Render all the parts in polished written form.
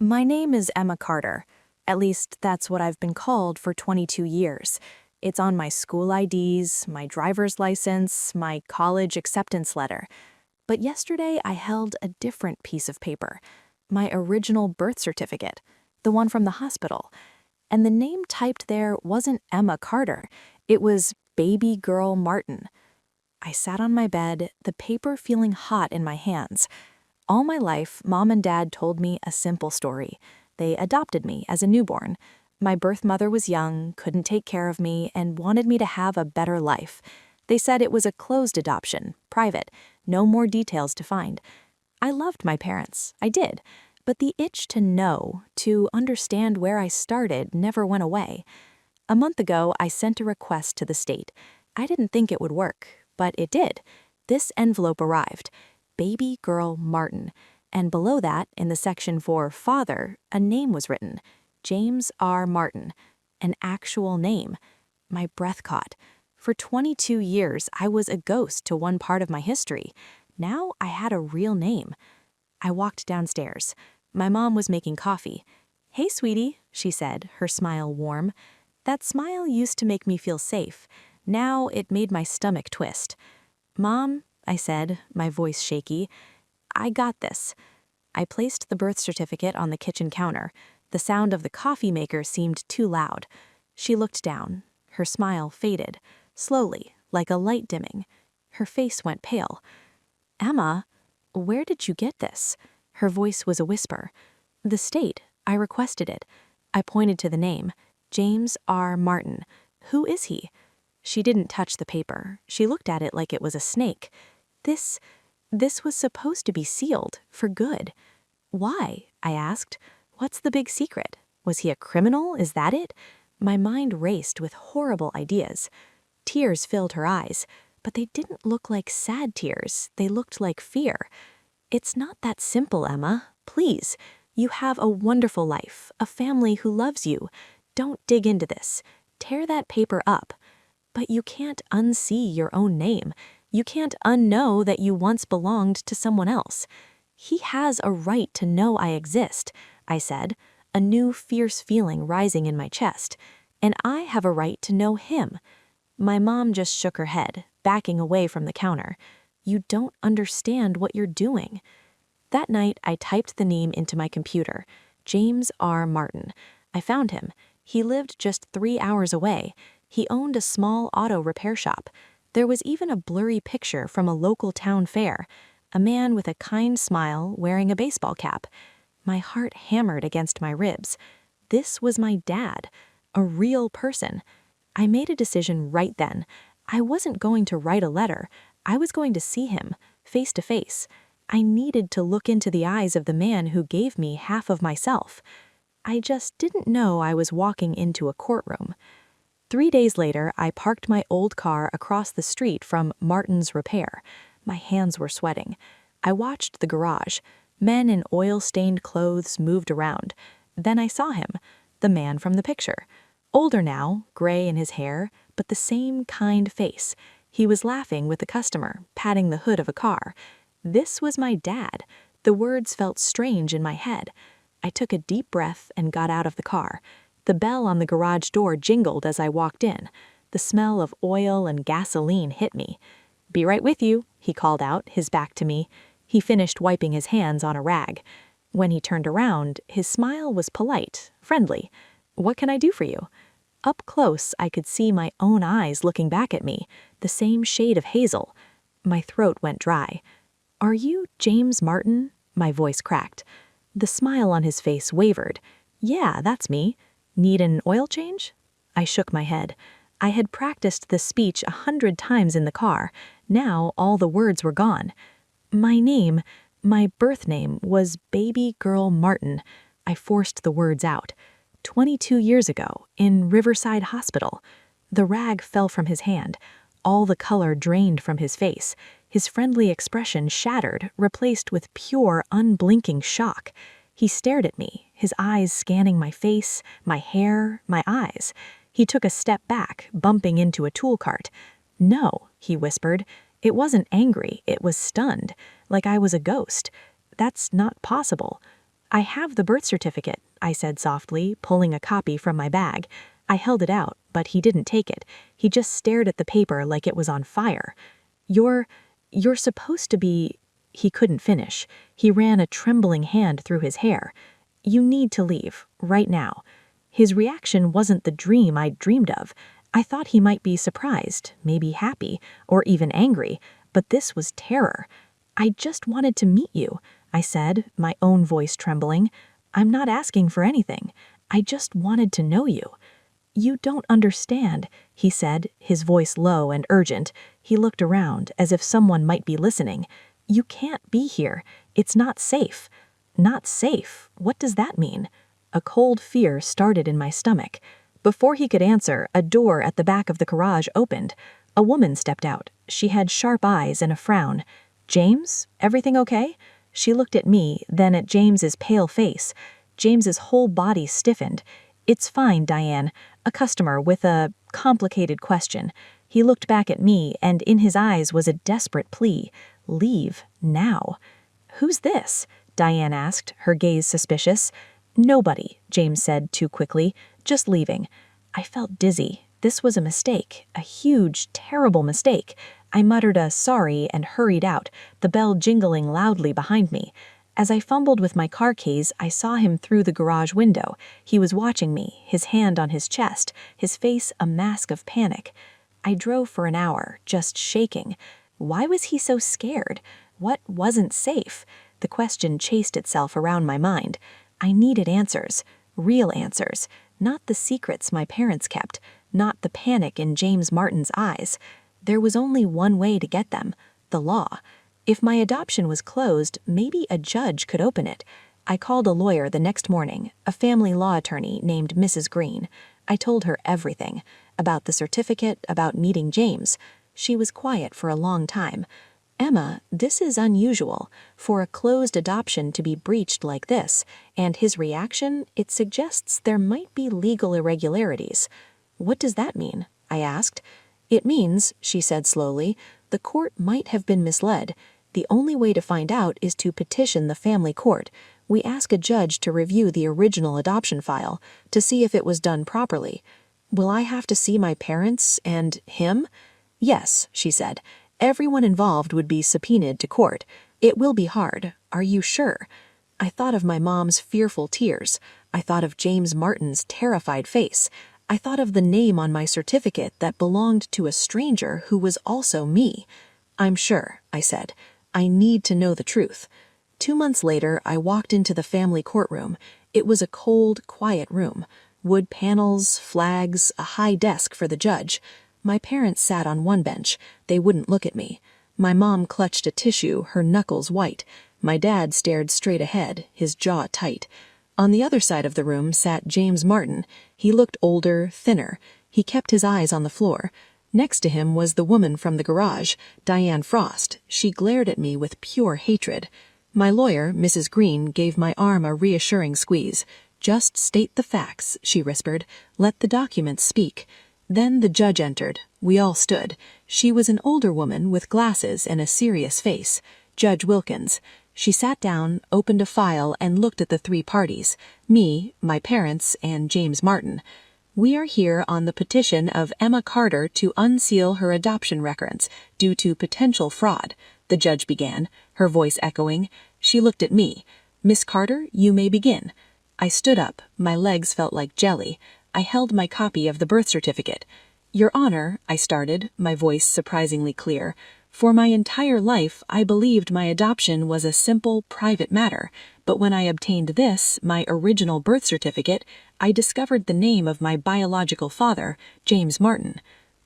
My name is Emma Carter. At least that's what I've been called for 22 years. It's on my school IDs, my driver's license, my college acceptance letter. But yesterday I held a different piece of paper, my original birth certificate, the one from the hospital. And the name typed there wasn't Emma Carter, it was Baby Girl Martin. I sat on my bed, the paper feeling hot in my hands. All my life, Mom and Dad told me a simple story. They adopted me as a newborn. My birth mother was young, couldn't take care of me, and wanted me to have a better life. They said it was a closed adoption, private, no more details to find. I loved my parents, I did, but the itch to know, to understand where I started, never went away. A month ago, I sent a request to the state. I didn't think it would work, but it did. This envelope arrived. Baby Girl Martin, and below that, in the section for father, a name was written, James R. Martin, an actual name. My breath caught. For 22 years, I was a ghost to one part of my history. Now I had a real name. I walked downstairs. My mom was making coffee. "Hey, sweetie," she said, her smile warm. That smile used to make me feel safe. Now it made my stomach twist. "Mom," I said, my voice shaky, "I got this." I placed the birth certificate on the kitchen counter. The sound of the coffee maker seemed too loud. She looked down. Her smile faded, slowly, like a light dimming. Her face went pale. "Emma, where did you get this?" Her voice was a whisper. "The state. I requested it." I pointed to the name, James R. Martin. "Who is he?" She didn't touch the paper. She looked at it like it was a snake. This was supposed to be sealed, for good. "Why?" I asked. "What's the big secret? Was he a criminal? Is that it?" My mind raced with horrible ideas. Tears filled her eyes, but they didn't look like sad tears. They looked like fear. "It's not that simple, Emma. Please. You have a wonderful life, a family who loves you. Don't dig into this. Tear that paper up. But you can't unsee your own name. You can't unknow that you once belonged to someone else. He has a right to know I exist," I said, a new fierce feeling rising in my chest. "And I have a right to know him." My mom just shook her head, backing away from the counter. "You don't understand what you're doing." That night, I typed the name into my computer, James R. Martin. I found him. He lived just 3 hours away. He owned a small auto repair shop. There was even a blurry picture from a local town fair, a man with a kind smile wearing a baseball cap. My heart hammered against my ribs. This was my dad, a real person. I made a decision right then. I wasn't going to write a letter. I was going to see him, face to face. I needed to look into the eyes of the man who gave me half of myself. I just didn't know I was walking into a courtroom. 3 days later, I parked my old car across the street from Martin's Repair. My hands were sweating. I watched the garage. Men in oil-stained clothes moved around. Then I saw him, the man from the picture. Older now, gray in his hair, but the same kind face. He was laughing with a customer, patting the hood of a car. This was my dad. The words felt strange in my head. I took a deep breath and got out of the car. The bell on the garage door jingled as I walked in. The smell of oil and gasoline hit me. "Be right with you," he called out, his back to me. He finished wiping his hands on a rag. When he turned around, his smile was polite, friendly. "What can I do for you?" Up close, I could see my own eyes looking back at me, the same shade of hazel. My throat went dry. "Are you James Martin?" My voice cracked. The smile on his face wavered. "Yeah, that's me. Need an oil change?" I shook my head. I had practiced the speech 100 times in the car. Now all the words were gone. My birth name was Baby Girl Martin. I forced the words out. 22 years ago, in Riverside Hospital. The rag fell from his hand. All the color drained from his face. His friendly expression shattered, replaced with pure, unblinking shock. He stared at me, his eyes scanning my face, my hair, my eyes. He took a step back, bumping into a tool cart. "No," he whispered. It wasn't angry, it was stunned, like I was a ghost. "That's not possible." I have the birth certificate, I said softly, pulling a copy from my bag. I held it out, but he didn't take it. He just stared at the paper like it was on fire. You're supposed to be... He couldn't finish. He ran a trembling hand through his hair. You need to leave, right now. His reaction wasn't the dream I'd dreamed of. I thought he might be surprised, maybe happy, or even angry, but this was terror. I just wanted to meet you, I said, my own voice trembling. I'm not asking for anything. I just wanted to know you. You don't understand, he said, his voice low and urgent. He looked around, as if someone might be listening. You can't be here. It's not safe. Not safe? What does that mean? A cold fear started in my stomach. Before he could answer, a door at the back of the garage opened. A woman stepped out. She had sharp eyes and a frown. James, everything okay? She looked at me, then at James's pale face. James's whole body stiffened. It's fine, Diane. A customer with a complicated question. He looked back at me, and in his eyes was a desperate plea. Leave, now. Who's this? Diane asked, her gaze suspicious. Nobody, James said too quickly. Just leaving. I felt dizzy. This was a mistake, a huge, terrible mistake. I muttered a sorry and hurried out, the bell jingling loudly behind me. As I fumbled with my car keys, I saw him through the garage window. He was watching me, his hand on his chest, his face a mask of panic. I drove for an hour, just shaking. Why was he so scared? What wasn't safe? The question chased itself around my mind. I needed answers, real answers, not the secrets my parents kept, not the panic in James Martin's eyes. There was only one way to get them, the law. If my adoption was closed, maybe a judge could open it. I called a lawyer the next morning, a family law attorney named Mrs. Green. I told her everything, about the certificate, about meeting James. She was quiet for a long time. Emma, this is unusual. For a closed adoption to be breached like this, and his reaction, it suggests there might be legal irregularities. What does that mean? I asked. It means, she said slowly, the court might have been misled. The only way to find out is to petition the family court. We ask a judge to review the original adoption file to see if it was done properly. Will I have to see my parents and him? Yes, she said. Everyone involved would be subpoenaed to court. It will be hard. Are you sure? I thought of my mom's fearful tears. I thought of James Martin's terrified face. I thought of the name on my certificate that belonged to a stranger who was also me. I'm sure, I said. I need to know the truth. 2 months later, I walked into the family courtroom. It was a cold, quiet room. Wood panels, flags, a high desk for the judge. My parents sat on one bench. They wouldn't look at me. My mom clutched a tissue, her knuckles white. My dad stared straight ahead, his jaw tight. On the other side of the room sat James Martin. He looked older, thinner. He kept his eyes on the floor. Next to him was the woman from the garage, Diane Frost. She glared at me with pure hatred. My lawyer, Mrs. Green, gave my arm a reassuring squeeze. Just state the facts, she whispered. Let the documents speak. Then the judge entered. We all stood. She was an older woman with glasses and a serious face. Judge Wilkins. She sat down, opened a file, and looked at the 3 parties, me, my parents, and James Martin. We are here on the petition of Emma Carter to unseal her adoption records due to potential fraud, the judge began, her voice echoing. She looked at me. Miss Carter, you may begin. I stood up. My legs felt like jelly. I held my copy of the birth certificate. Your Honor, I started, my voice surprisingly clear. For my entire life, I believed my adoption was a simple, private matter, but when I obtained this, my original birth certificate, I discovered the name of my biological father, James Martin.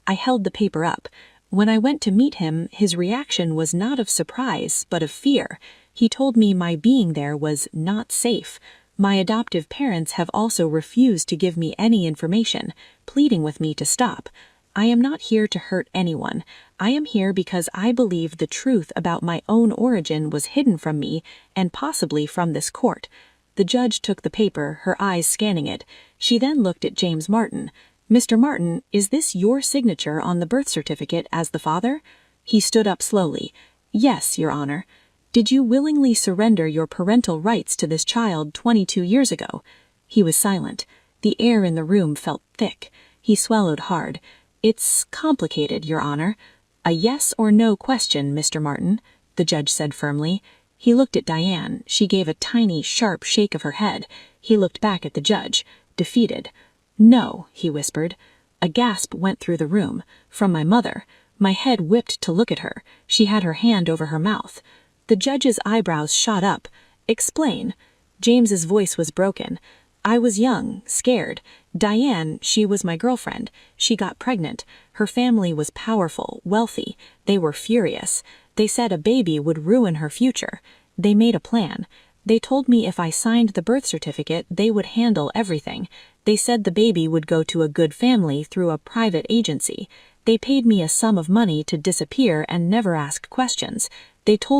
I held the paper up. When I went to meet him, his reaction was not of surprise, but of fear. He told me my being there was not safe. My adoptive parents have also refused to give me any information, pleading with me to stop. I am not here to hurt anyone. I am here because I believe the truth about my own origin was hidden from me and possibly from this court. The judge took the paper, her eyes scanning it. She then looked at James Martin. Mr. Martin, is this your signature on the birth certificate as the father? He stood up slowly. Yes, Your Honor. Did you willingly surrender your parental rights to this child 22 years ago? He was silent. The air in the room felt thick. He swallowed hard. It's complicated, Your Honor. A yes or no question, Mr. Martin, the judge said firmly. He looked at Diane. She gave a tiny, sharp shake of her head. He looked back at the judge, defeated. No, he whispered. A gasp went through the room. From my mother. My head whipped to look at her. She had her hand over her mouth. The judge's eyebrows shot up. Explain. James's voice was broken. I was young, scared. Diane, she was my girlfriend. She got pregnant. Her family was powerful, wealthy. They were furious. They said a baby would ruin her future. They made a plan. They told me if I signed the birth certificate, they would handle everything. They said the baby would go to a good family through a private agency. They paid me a sum of money to disappear and never ask questions. They told